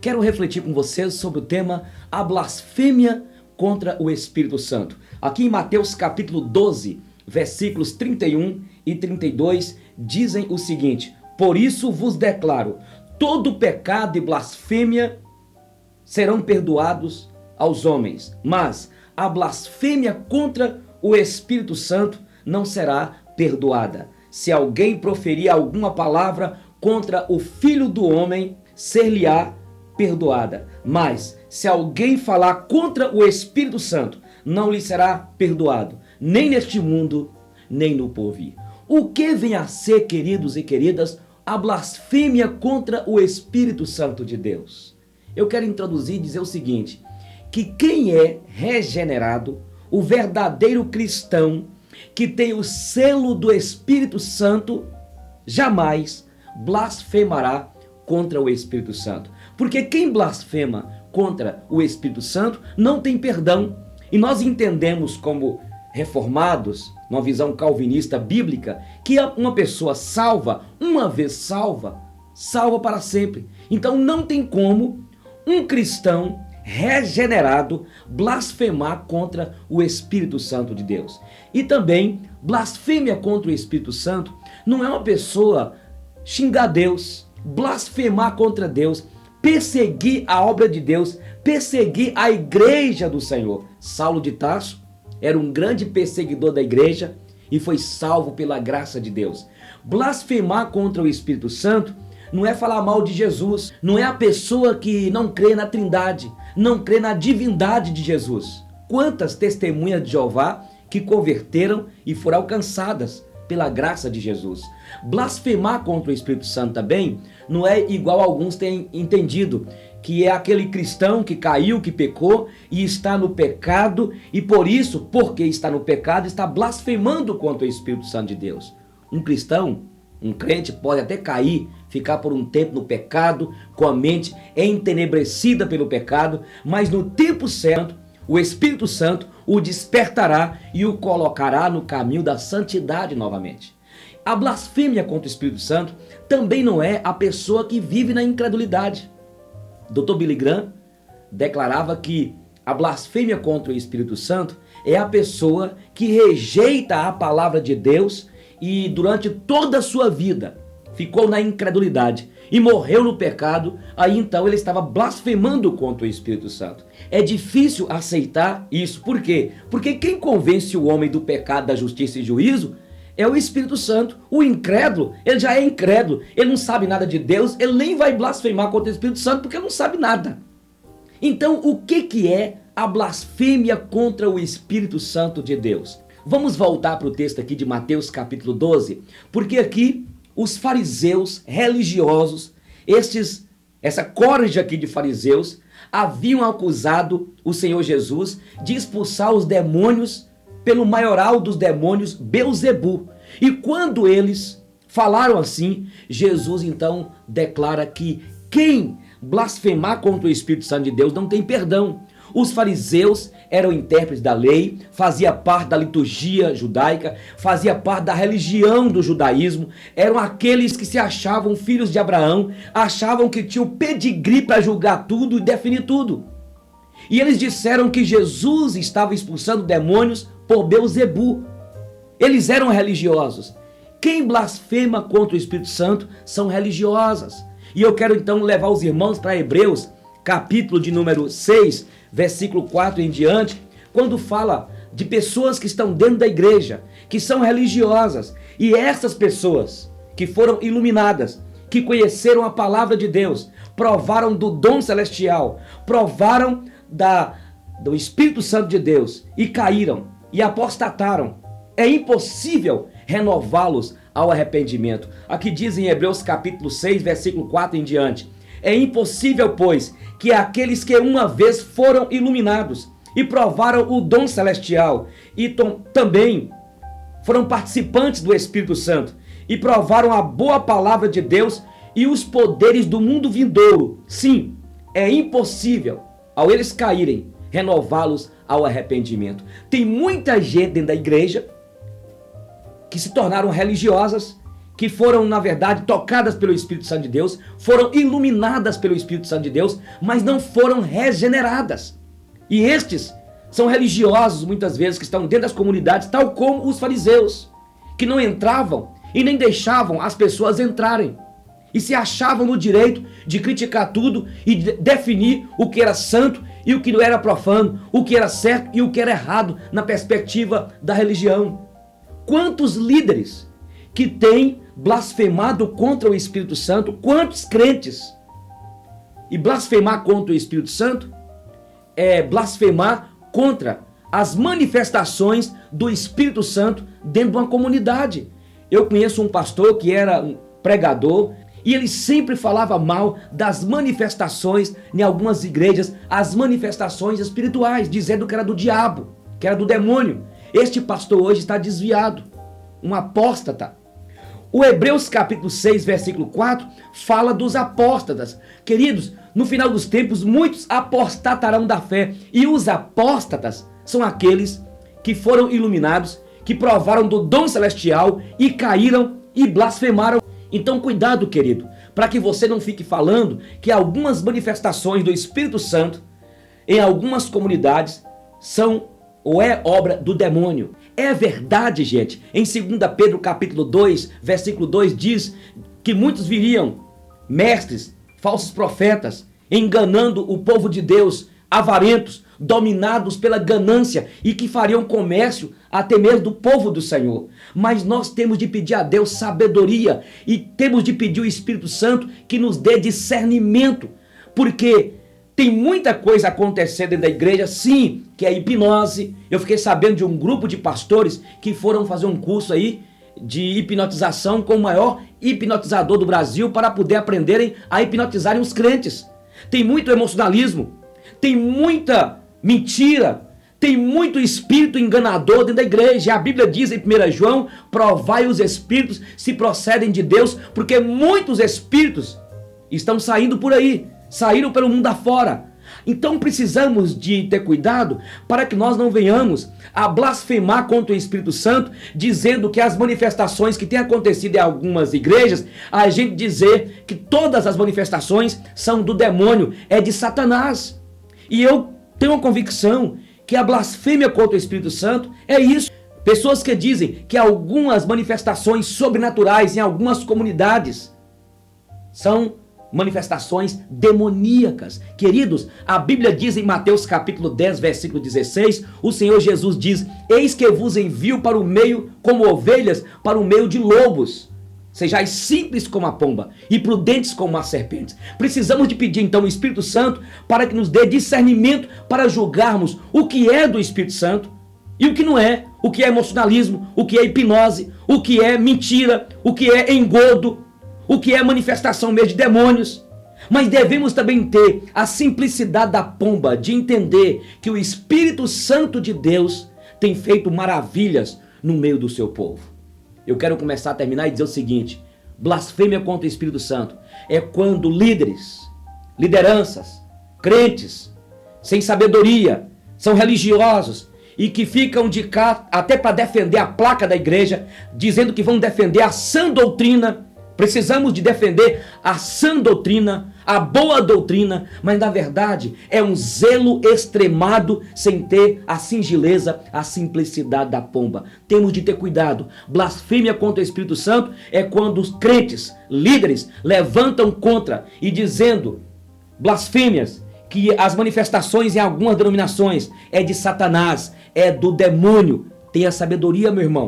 Quero refletir com vocês sobre o tema a blasfêmia contra o Espírito Santo. Aqui em Mateus capítulo 12, versículos 31 e 32, dizem o seguinte: por isso vos declaro, todo pecado e blasfêmia serão perdoados aos homens, mas a blasfêmia contra o Espírito Santo não será perdoada. Se alguém proferir alguma palavra contra o Filho do Homem, ser-lhe-á perdoada. Mas se alguém falar contra o Espírito Santo, não lhe será perdoado, nem neste mundo, nem no porvir. O que vem a ser, queridos e queridas, a blasfêmia contra o Espírito Santo de Deus? Eu quero introduzir e dizer o seguinte, que quem é regenerado, o verdadeiro cristão, que tem o selo do Espírito Santo, jamais blasfemará contra o Espírito Santo. Porque quem blasfema contra o Espírito Santo não tem perdão. E nós entendemos como reformados, numa visão calvinista bíblica, que uma pessoa salva, uma vez salva, salva para sempre. Então não tem como um cristão regenerado blasfemar contra o Espírito Santo de Deus. E também blasfêmia contra o Espírito Santo não é uma pessoa xingar Deus, blasfemar contra Deus, perseguir a obra de Deus, perseguir a igreja do Senhor. Saulo de Tarso era um grande perseguidor da igreja e foi salvo pela graça de Deus. Blasfemar contra o Espírito Santo não é falar mal de Jesus, não é a pessoa que não crê na Trindade, não crê na divindade de Jesus. Quantas testemunhas de Jeová que converteram e foram alcançadas pela graça de Jesus. Blasfemar contra o Espírito Santo também não é igual alguns têm entendido, que é aquele cristão que caiu, que pecou e está no pecado e por isso, porque está no pecado, está blasfemando contra o Espírito Santo de Deus. Um cristão, um crente pode até cair, ficar por um tempo no pecado, com a mente entenebrecida pelo pecado, mas no tempo certo, o Espírito Santo o despertará e o colocará no caminho da santidade novamente. A blasfêmia contra o Espírito Santo também não é a pessoa que vive na incredulidade. Dr. Billy Graham declarava que a blasfêmia contra o Espírito Santo é a pessoa que rejeita a palavra de Deus e durante toda a sua vida ficou na incredulidade e morreu no pecado, aí então ele estava blasfemando contra o Espírito Santo. É difícil aceitar isso. Por quê? Porque quem convence o homem do pecado, da justiça e juízo é o Espírito Santo. O incrédulo, ele já é incrédulo, ele não sabe nada de Deus, ele nem vai blasfemar contra o Espírito Santo porque ele não sabe nada. Então o que é a blasfêmia contra o Espírito Santo de Deus? Vamos voltar para o texto aqui de Mateus capítulo 12, porque aqui os fariseus religiosos, essa corja aqui de fariseus, haviam acusado o Senhor Jesus de expulsar os demônios pelo maioral dos demônios, Belzebu. E quando eles falaram assim, Jesus então declara que quem blasfemar contra o Espírito Santo de Deus não tem perdão. Os fariseus eram intérpretes da lei, fazia parte da liturgia judaica, fazia parte da religião do judaísmo, eram aqueles que se achavam filhos de Abraão, achavam que tinham pedigree para julgar tudo e definir tudo. E eles disseram que Jesus estava expulsando demônios por Belzebu. Eles eram religiosos. Quem blasfema contra o Espírito Santo são religiosas. E eu quero então levar os irmãos para Hebreus, capítulo de número 6, versículo 4 em diante, quando fala de pessoas que estão dentro da igreja, que são religiosas, e essas pessoas que foram iluminadas, que conheceram a palavra de Deus, provaram do dom celestial, provaram do Espírito Santo de Deus e caíram e apostataram. É impossível renová-los ao arrependimento. Aqui diz em Hebreus capítulo 6, versículo 4 em diante: é impossível, pois, que aqueles que uma vez foram iluminados e provaram o dom celestial e também foram participantes do Espírito Santo e provaram a boa palavra de Deus e os poderes do mundo vindouro, sim, é impossível, ao eles caírem, renová-los ao arrependimento. Tem muita gente dentro da igreja que se tornaram religiosas, que foram, na verdade, tocadas pelo Espírito Santo de Deus, foram iluminadas pelo Espírito Santo de Deus, mas não foram regeneradas. E estes são religiosos, muitas vezes, que estão dentro das comunidades, tal como os fariseus, que não entravam e nem deixavam as pessoas entrarem. E se achavam no direito de criticar tudo e de definir o que era santo e o que não era profano, o que era certo e o que era errado na perspectiva da religião. Quantos líderes que têm blasfemado contra o Espírito Santo, quantos crentes? E blasfemar contra o Espírito Santo é blasfemar contra as manifestações do Espírito Santo dentro de uma comunidade. Eu conheço um pastor que era um pregador e ele sempre falava mal das manifestações em algumas igrejas, as manifestações espirituais, dizendo que era do diabo, que era do demônio. Este pastor hoje está desviado, um apóstata. O Hebreus capítulo 6, versículo 4, fala dos apóstatas. Queridos, no final dos tempos, muitos apostatarão da fé. E os apóstatas são aqueles que foram iluminados, que provaram do dom celestial e caíram e blasfemaram. Então, cuidado, querido, para que você não fique falando que algumas manifestações do Espírito Santo em algumas comunidades são ou é obra do demônio. É verdade, gente. Em 2 Pedro capítulo 2, versículo 2 diz que muitos viriam, mestres, falsos profetas, enganando o povo de Deus, avarentos, dominados pela ganância e que fariam comércio até mesmo do povo do Senhor. Mas nós temos de pedir a Deus sabedoria e temos de pedir o Espírito Santo que nos dê discernimento, porque tem muita coisa acontecendo dentro da igreja, sim, que é hipnose. Eu fiquei sabendo de um grupo de pastores que foram fazer um curso aí de hipnotização com o maior hipnotizador do Brasil para poder aprenderem a hipnotizarem os crentes. Tem muito emocionalismo, tem muita mentira, tem muito espírito enganador dentro da igreja. A Bíblia diz em 1 João, provai os espíritos se procedem de Deus, porque muitos espíritos estão saindo por aí, saíram pelo mundo afora. Então precisamos de ter cuidado para que nós não venhamos a blasfemar contra o Espírito Santo, dizendo que as manifestações que têm acontecido em algumas igrejas, a gente dizer que todas as manifestações são do demônio, é de Satanás. E eu tenho uma convicção que a blasfêmia contra o Espírito Santo é isso. Pessoas que dizem que algumas manifestações sobrenaturais em algumas comunidades são manifestações demoníacas. Queridos, a Bíblia diz em Mateus capítulo 10, versículo 16, o Senhor Jesus diz: eis que vos envio para o meio como ovelhas, para o meio de lobos. Sejais simples como a pomba e prudentes como as serpentes. Precisamos de pedir então o Espírito Santo para que nos dê discernimento para julgarmos o que é do Espírito Santo e o que não é, o que é emocionalismo, o que é hipnose, o que é mentira, o que é engodo, o que é manifestação mesmo de demônios. Mas devemos também ter a simplicidade da pomba de entender que o Espírito Santo de Deus tem feito maravilhas no meio do seu povo. Eu quero começar a terminar e dizer o seguinte: blasfêmia contra o Espírito Santo é quando líderes, lideranças, crentes, sem sabedoria, são religiosos e que ficam de cá até para defender a placa da igreja, dizendo que vão defender a sã doutrina. Precisamos de defender a sã doutrina, a boa doutrina, mas na verdade é um zelo extremado sem ter a singeleza, a simplicidade da pomba. Temos de ter cuidado. Blasfêmia contra o Espírito Santo é quando os crentes, líderes, levantam contra e dizendo blasfêmias, que as manifestações em algumas denominações é de Satanás, é do demônio. Tenha sabedoria, meu irmão.